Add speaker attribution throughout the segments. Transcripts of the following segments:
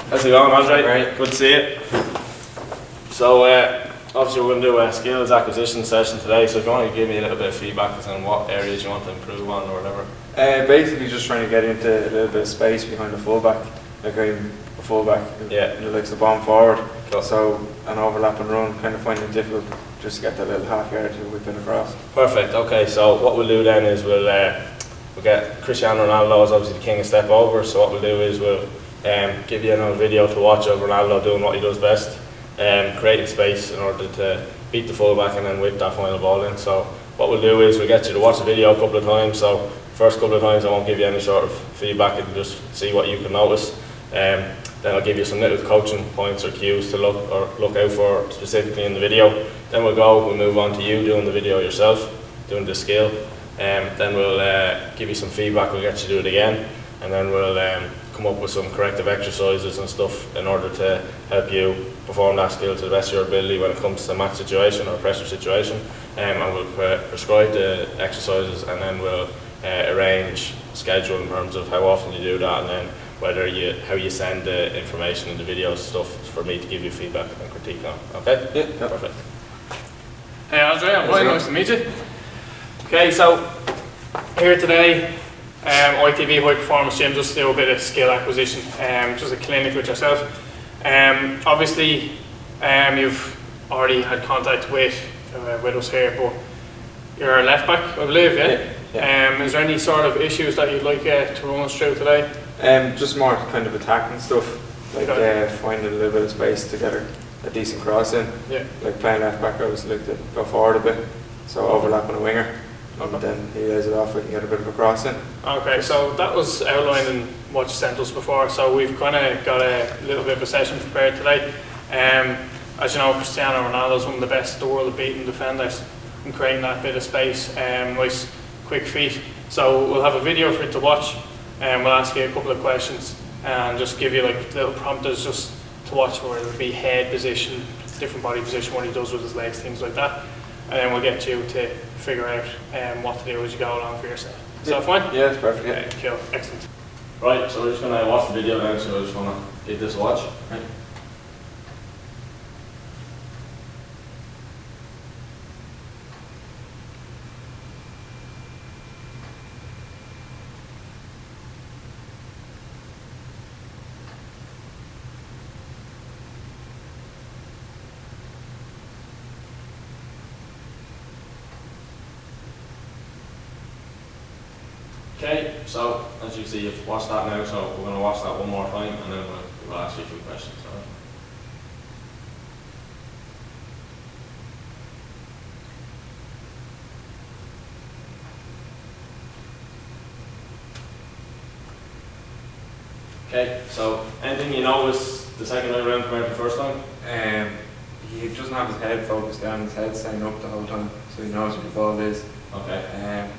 Speaker 1: How's it going, Andre?
Speaker 2: Right.
Speaker 1: Good to see you. So, obviously we're going to do a skills acquisition session today, so if you want to give me a little bit of feedback on what areas you want to improve on or whatever.
Speaker 2: Basically just trying to get into a little bit of space behind the fullback, like I'm a fullback, likes the bomb forward,
Speaker 1: cool.
Speaker 2: So an overlap and run, kind of finding it difficult just to get that little half yard to whip it across.
Speaker 1: Perfect, okay, so what we'll do then is we'll get Cristiano Ronaldo as obviously the king of step over, so what we'll do is we'll give you another video to watch of Ronaldo doing what he does best, creating space in order to beat the fullback and then whip that final ball in. So what we'll do is we'll get you to watch the video a couple of times, so first couple of times I won't give you any sort of feedback and just see what you can notice. Then I'll give you some little coaching points or cues to look out for specifically in the video. Then we'll move on to you doing the video yourself, doing the skill. Then we'll give you some feedback, we'll get you to do it again, and then we'll come up with some corrective exercises and stuff in order to help you perform that skill to the best of your ability when it comes to a match situation or a pressure situation. And we'll prescribe the exercises, and then we'll arrange schedule in terms of how often you do that, and then how you send the information in the video stuff for me to give you feedback and critique on. Okay?
Speaker 2: Yeah.
Speaker 1: Perfect.
Speaker 3: Hey Andre, I'm Woolley, nice to meet you. Okay, so here today, ITV High Performance Gym, just do a bit of skill acquisition, just a clinic with yourself. Obviously, you've already had contact with us here, but you're a left back, I believe, yeah?
Speaker 2: Yeah.
Speaker 3: Is there any sort of issues that you'd like to run us through today?
Speaker 2: Just more kind of attacking stuff, like finding a little bit of space to get a decent cross in.
Speaker 3: Yeah.
Speaker 2: Like playing left back, I always like to go forward a bit, so overlapping a winger.
Speaker 3: Okay.
Speaker 2: And then he lays it off, we can get a bit of a cross in.
Speaker 3: Okay, so that was outlined in what you sent us before, so we've kind of got a little bit of a session prepared today. As you know, Cristiano Ronaldo is one of the best in the world of beating defenders and creating that bit of space, nice quick feet. So we'll have a video for you to watch, and we'll ask you a couple of questions and just give you like little prompters just to watch, where it'll be head position, different body position, what he does with his legs, things like that. And then we'll get you to figure out what to do as you go along for yourself. Is that fine?
Speaker 2: Yeah, it's perfect.
Speaker 3: Okay, cool, excellent.
Speaker 1: Right, so we're just going to watch the video now, so I just want to give this a watch. Right. Okay, so as you can see, you've watched that now, so we're going to watch that one more time, and then we'll ask you a few questions. All right? Okay, so anything you noticed the second time around compared to the first time?
Speaker 2: He doesn't have his head focused down, his head's staying up the whole time, so he knows where the ball is.
Speaker 1: Okay.
Speaker 2: And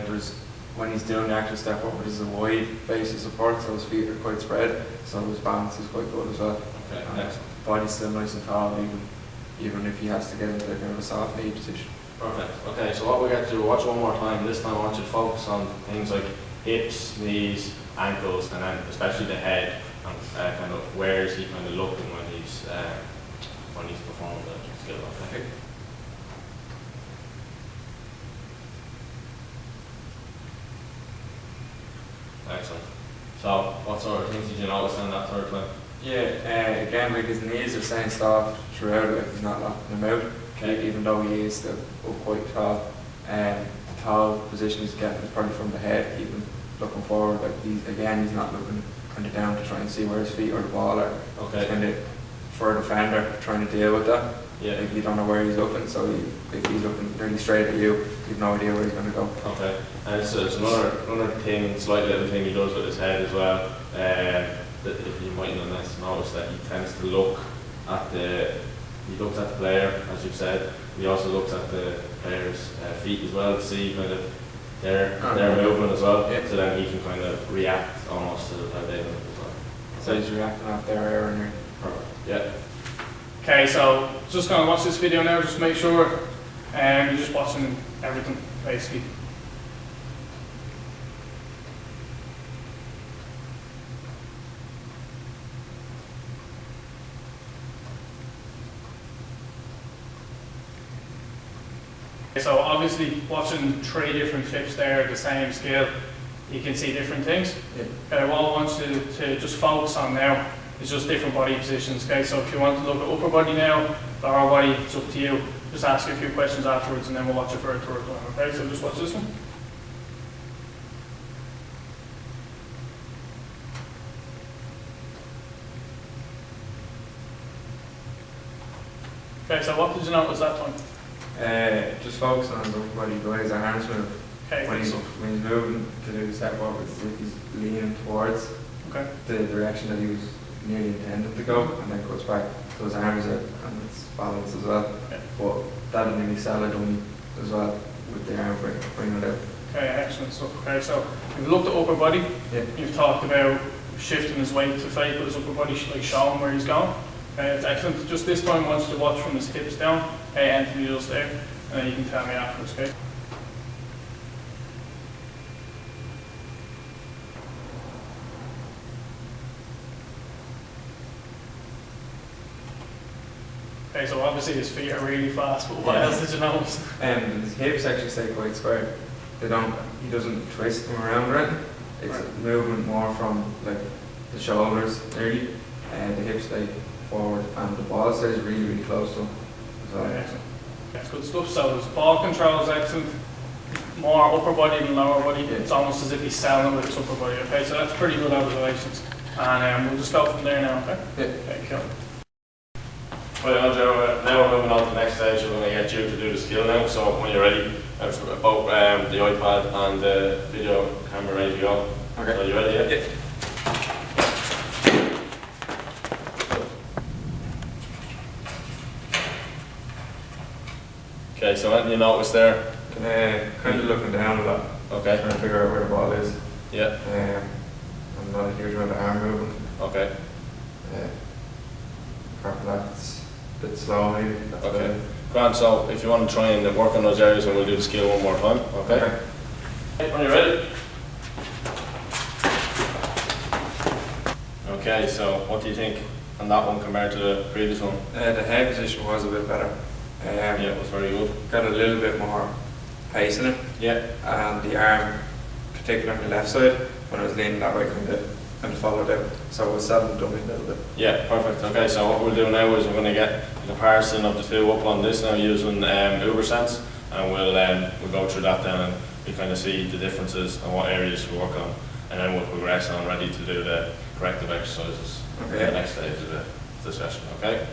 Speaker 2: there's, when he's doing the actual step over, there's a wide base of support, so his feet are quite spread, so his balance is quite good as well.
Speaker 1: Okay,
Speaker 2: and
Speaker 1: excellent.
Speaker 2: Body's still nice and tall, even if he has to get into kind of a soft knee position.
Speaker 1: Perfect. Okay, so what we get to do, watch one more time. This time I want you to focus on things like hips, knees, ankles, and then especially the head, and kind of where is he kind of looking when he's performing the skill. Okay. Excellent. So, what sort of things did you notice in that third time?
Speaker 2: Yeah, again, like his knees are staying soft throughout, like he's not locking them out,
Speaker 1: Okay.
Speaker 2: even though he is still up quite tall. The tall position he's getting is probably from the head, even looking forward. Like he's not looking kind of down to try and see where his feet or the ball are.
Speaker 1: Okay.
Speaker 2: He's kind of, for a defender, trying to deal with that.
Speaker 1: Yeah.
Speaker 2: Like you don't know where he's looking, so if he's looking really straight at you, you've no idea where he's going to go.
Speaker 1: Okay. And so it's another thing, slight little thing he does with his head as well. That if you might notice that he tends to look at he looks at the player, as you've said. He also looks at the player's feet as well to see kind of their movement as well.
Speaker 2: Yeah.
Speaker 1: So then he can kind of react almost to how they move as well.
Speaker 2: So he's reacting off their error and
Speaker 1: Perfect. Yeah.
Speaker 3: Okay, so just going to watch this video now, just make sure you're just watching everything, basically. So obviously watching 3 different clips there at the same scale, you can see different things.
Speaker 2: Yeah.
Speaker 3: Okay, what I want you to just focus on now is just different body positions. Okay, so if you want to look at upper body now, lower body, it's up to you. Just ask you a few questions afterwards and then we'll watch it for a third time. Okay, so just watch this one. Okay, so what did you notice that time?
Speaker 2: Just focus on the body, the way his arms move.
Speaker 3: Okay,
Speaker 2: When
Speaker 3: good
Speaker 2: he's,
Speaker 3: stuff.
Speaker 2: when he's moving to do the step up, it's as if he's leaning towards
Speaker 3: Okay.
Speaker 2: the direction that he was nearly intended to go, and then goes back to his arms out, and it's balance as well.
Speaker 3: Okay.
Speaker 2: But that'll really sell it on as well with the arm bringing it out.
Speaker 3: Okay, excellent stuff. Okay, so we've looked at upper body.
Speaker 2: Yeah.
Speaker 3: You've talked about shifting his weight to fake, but his upper body like showing where he's going. Okay, it's excellent. Just this time, I want you to watch from his hips down. Okay, Anthony does there, and then you can tell me afterwards. Okay. Okay, so obviously his feet are really fast, but what else did you notice?
Speaker 2: His hips actually stay quite square. He doesn't twist them around or anything. It's
Speaker 3: Right.
Speaker 2: movement more from like the shoulders nearly, and the hips stay forward, and the ball stays really, really close to him. So,
Speaker 3: Okay, excellent. That's good stuff. So his ball control is excellent. More upper body than lower body.
Speaker 2: Yeah.
Speaker 3: It's almost as if he's selling it with his upper body. Okay, so that's pretty good observations. And we'll just go from there now, okay?
Speaker 2: yeah.
Speaker 3: Okay, cool.
Speaker 1: Right, Andrew, now we're moving on to the next stage. We're going to get you to do the skill now. So when you're ready, both the iPad and the video camera ready to go.
Speaker 2: Okay.
Speaker 1: So you ready? Yeah. Okay, so anything you notice there?
Speaker 2: Kind of looking down a lot,
Speaker 1: Okay.
Speaker 2: trying to figure out where the ball is.
Speaker 1: Yeah.
Speaker 2: And not a huge amount of arm movement.
Speaker 1: Okay.
Speaker 2: Apart from that, it's a bit slow maybe. That's about
Speaker 1: Okay.
Speaker 2: it.
Speaker 1: Grant, so if you want to try and work on those areas, and we'll do the skill one more time. Okay. When you're ready. Okay, so what do you think on that one compared to the previous one?
Speaker 2: The head position was a bit better.
Speaker 1: Yeah, it was very good.
Speaker 2: Got a little bit more pace in it,
Speaker 1: Yeah.
Speaker 2: and the arm, particularly on the left side, when I was leaning that way, kind of followed out. So it was settling down a little bit.
Speaker 1: Yeah, perfect. Okay, so what we'll do now is we're going to get a comparison of the two up on this now using UberSense, and we'll go through that then, and we kind of see the differences and what areas to work on, and then we'll progress on ready to do the corrective exercises in the next stage of the session. Okay.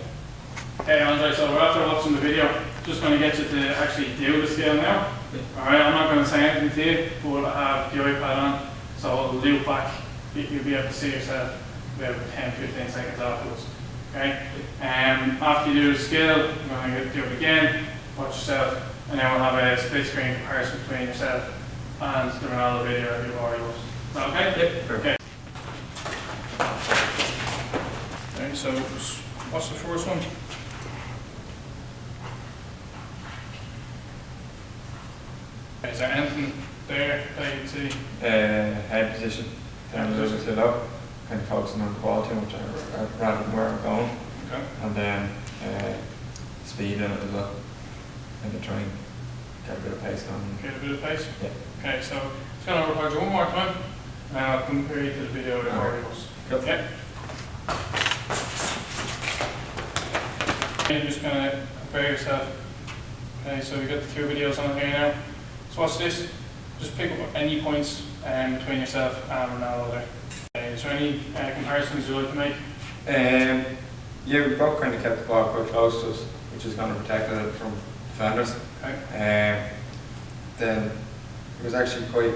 Speaker 3: Okay, Andre, so we're after watching the video, just going to get you to actually do the skill now. Alright, I'm not going to say anything to you, but I have the iPad on, so I'll loop back. You'll be able to see yourself about 10-15 seconds afterwards. Okay? After you do the skill, you're going to do it again, watch yourself, and then we'll have a split screen comparison between yourself and the Ronaldo video that you've already watched. Is that okay?
Speaker 2: Yep.
Speaker 3: Okay. Okay, so just watch the first one. Okay, is there anything there that you can see?
Speaker 2: Head position, down a little bit too low, kind of focusing on the ball too much rather than where I'm going.
Speaker 3: Okay.
Speaker 2: And then speed in it as well, and try and get a bit of pace going.
Speaker 3: Get a bit of pace?
Speaker 2: Yeah.
Speaker 3: Okay, so just going to record you one more time, and I'll compare you to the video that already was.
Speaker 2: Cool.
Speaker 3: Okay. You're just going to compare yourself. Okay, so we've got the two videos on here now. So watch this. Just pick up any points between yourself and Ronaldo there. Is there any comparisons you'd like to make?
Speaker 2: Yeah, we both kind of kept the ball quite close to us, which is going to protect it from defenders.
Speaker 3: Okay.
Speaker 2: Then it was actually quite,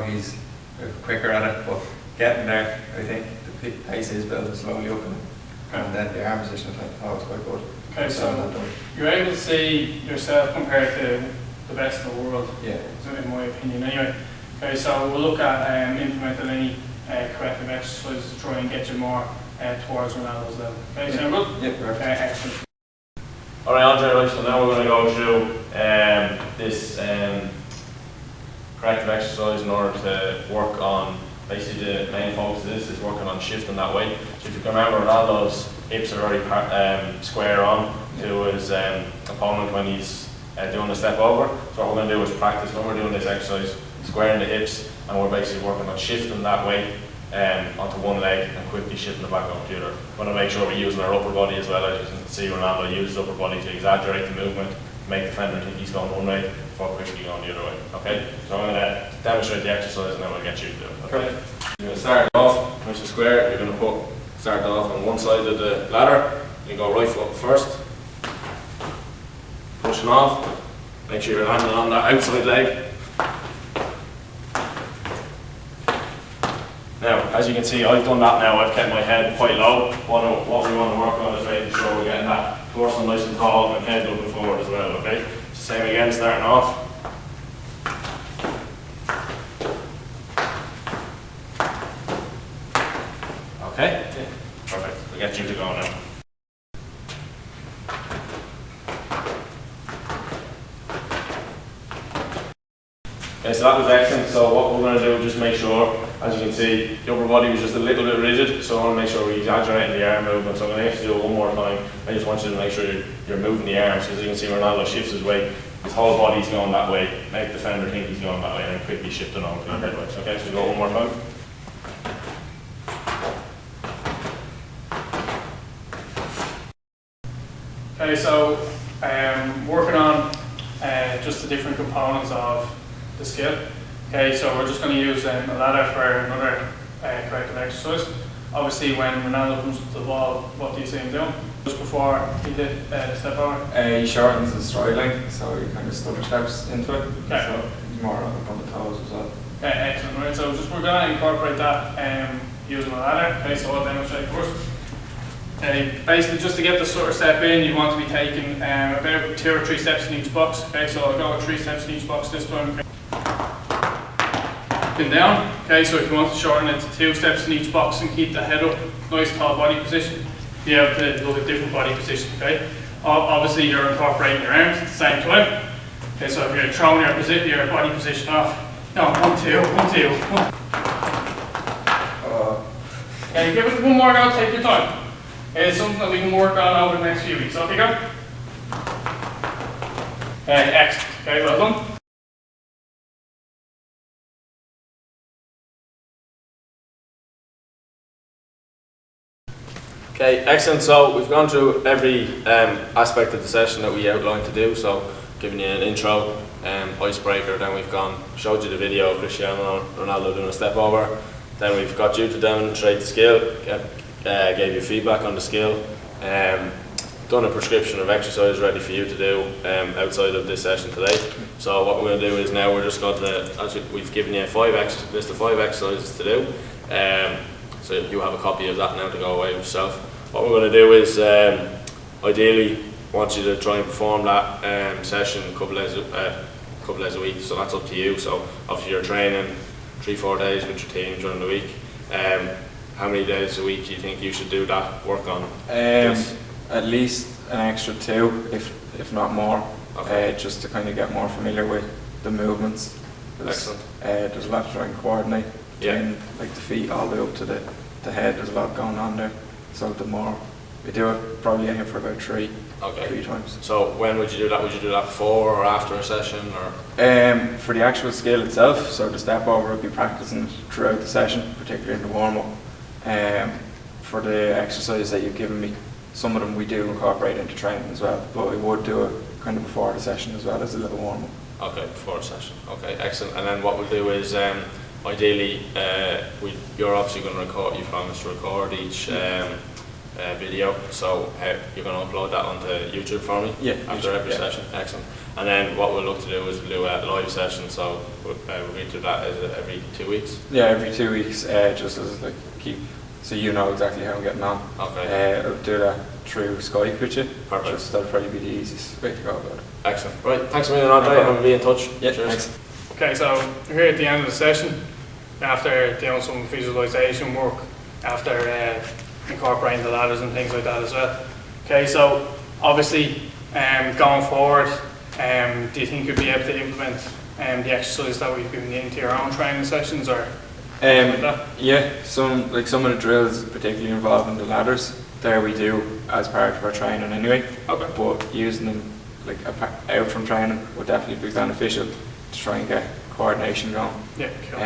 Speaker 2: he's quicker at it, but getting there, I think the pace is building slowly up, and then the arm position, I thought was quite good.
Speaker 3: Okay, so you're able to see yourself compared to the best in the world,
Speaker 2: Yeah.
Speaker 3: in my opinion anyway. Okay, so we'll look at implementing any corrective exercises to try and get you more towards Ronaldo's level. Okay, sound good?
Speaker 2: Yeah, perfect.
Speaker 3: Okay, excellent.
Speaker 1: Alright, Andre, right, so now we're going to go through this corrective exercise in order to work on, basically the main focus of this is working on shifting that weight. So if you can remember, Ronaldo's hips are already square on to his opponent when he's doing the step over. So what we're going to do is practice when we're doing this exercise, squaring the hips, and we're basically working on shifting that weight onto one leg and quickly shifting it back onto the other. We want to make sure we're using our upper body as well. As you can see, Ronaldo uses upper body to exaggerate the movement, make the defender think he's going one way before quickly going the other way. Okay, so I'm going to demonstrate the exercise and then we'll get you to do it. Okay, you're going to start off, push the square, you're going to start off on one side of the ladder, you go right foot first, pushing off, make sure you're landing on that outside leg. Now, as you can see, I've done that now. I've kept my head quite low. What we want to work on is making sure we're getting that torso nice and tall and head looking forward as well, okay? Same again, starting off. Okay? Perfect. We'll get you to go now. Okay, so that was excellent. So what we're going to do is just make sure, as you can see, the upper body was just a little bit rigid, so I want to make sure we're exaggerating the arm movement. So I'm going to actually do it one more time. I just want you to make sure you're moving the arms. As you can see, Ronaldo shifts his weight, his whole body's going that way, make the defender think he's going that way, and then quickly shift it on to the head weights. Okay, so go one more time.
Speaker 3: Okay, so working on just the different components of the skill. Okay, so we're just going to use a ladder for another corrective exercise. Obviously, when Ronaldo comes to the ball, what do you see him doing? Just before he did the step over?
Speaker 2: He shortens the stride length, so he kind of stutter steps into it.
Speaker 3: Okay.
Speaker 2: So he's more up on the toes as well.
Speaker 3: Okay, excellent. Right, so we're going to incorporate that using a ladder. Okay, so I'll demonstrate first. Basically, just to get the stutter step in, you want to be taking about 2 or 3 steps in each box. Okay, so I'll go with 3 steps in each box this time. Okay. Down. Okay, so if you want to shorten it to 2 steps in each box and keep the head up, nice tall body position, you have to look at different body positions. Okay, obviously you're incorporating your arms at the same time. Okay, so if you're throwing your body position off, no, 1, 2, 1, 2, 1. Okay, give it one more go. Take your time. It's something that we can work on over the next few weeks. Off you go. Excellent. Okay, well done.
Speaker 1: Okay, excellent. So we've gone through every aspect of the session that we outlined to do. So giving you an intro, icebreaker, then we've showed you the video of Cristiano Ronaldo doing a step over. Then we've got you to demonstrate the skill, gave you feedback on the skill, done a prescription of exercise ready for you to do outside of this session today. So what we're going to do is now we're just going to, we've given you a list of 5 exercises to do. So you have a copy of that now to go away with yourself. What we're going to do is ideally want you to try and perform that session a couple days a week. So that's up to you. So obviously you're training 3-4 days with your team during the week. How many days a week do you think you should do that work on?
Speaker 2: At least an extra 2, if not more.
Speaker 1: Okay.
Speaker 2: Just to kind of get more familiar with the movements.
Speaker 1: Excellent.
Speaker 2: There's a lot to try and coordinate.
Speaker 1: Yeah.
Speaker 2: Like the feet all the way up to the head, there's a lot going on there. So the more we do it, probably aim for about 3 times.
Speaker 1: So when would you do that? Would you do that before or after a session? Or
Speaker 2: for the actual skill itself, so the step over, we'll be practicing throughout the session, particularly in the warm up. For the exercise that you've given me, some of them we do incorporate into training as well, but we would do it kind of before the session as well as a little warm up.
Speaker 1: Okay, before the session. Okay, excellent. And then what we'll do is ideally, you're obviously going to record, you promised to record each video, so you're going to upload that onto YouTube for me?
Speaker 2: Yeah.
Speaker 1: After every session? Excellent. And then what we'll look to do is do a live session, so we're going to do that every 2 weeks?
Speaker 2: Yeah, every 2 weeks, just as like so you know exactly how I'm getting on.
Speaker 1: Okay.
Speaker 2: I'll do that through Skype with you.
Speaker 1: Perfect.
Speaker 2: Just that'll probably be the easiest way to go about it.
Speaker 1: Excellent. Right, thanks a million, Andre, and we'll be in touch.
Speaker 2: Yeah,
Speaker 1: cheers.
Speaker 2: thanks.
Speaker 3: Okay, so we're here at the end of the session, after doing some visualization work, after incorporating the ladders and things like that as well. Okay, so obviously going forward, do you think you'll be able to implement the exercises that we've given you into your own training sessions, or like that?
Speaker 2: Yeah, some of the drills, particularly involving the ladders, there we do as part of our training anyway.
Speaker 3: Okay.
Speaker 2: But using them like out from training would definitely be beneficial to try and get coordination going.
Speaker 3: Yeah, cool.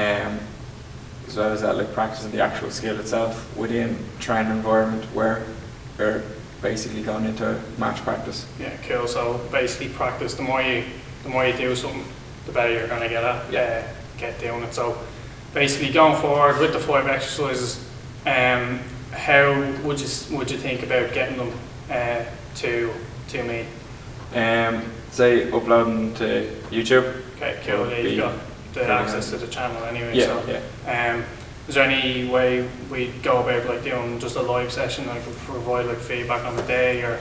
Speaker 2: As well as that, like practicing the actual skill itself within training environment where they're basically going into match practice.
Speaker 3: Yeah, cool. So basically, practice. The more you do something, the better you're going to get doing it. So basically, going forward with the 5 exercises, how would you think about getting them to me?
Speaker 2: Say uploading to YouTube.
Speaker 3: Okay, cool. Yeah, you've got the access to the channel anyway.
Speaker 2: Yeah,
Speaker 3: so,
Speaker 2: yeah.
Speaker 3: Is there any way we go about like doing just a live session, like provide like feedback on the day, or?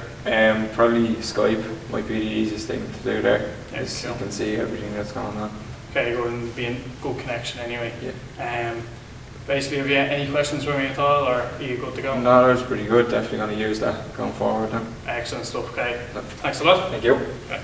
Speaker 2: Probably Skype might be the easiest thing to do there, because
Speaker 3: cool.
Speaker 2: you can see everything that's going on.
Speaker 3: Okay, good, and be in good connection anyway.
Speaker 2: Yeah.
Speaker 3: Basically, have you any questions for me at all, or are you good to go?
Speaker 2: No, that's pretty good. Definitely going to use that going forward now.
Speaker 3: Excellent stuff. Okay, thanks a lot.
Speaker 2: Thank you.
Speaker 3: Okay.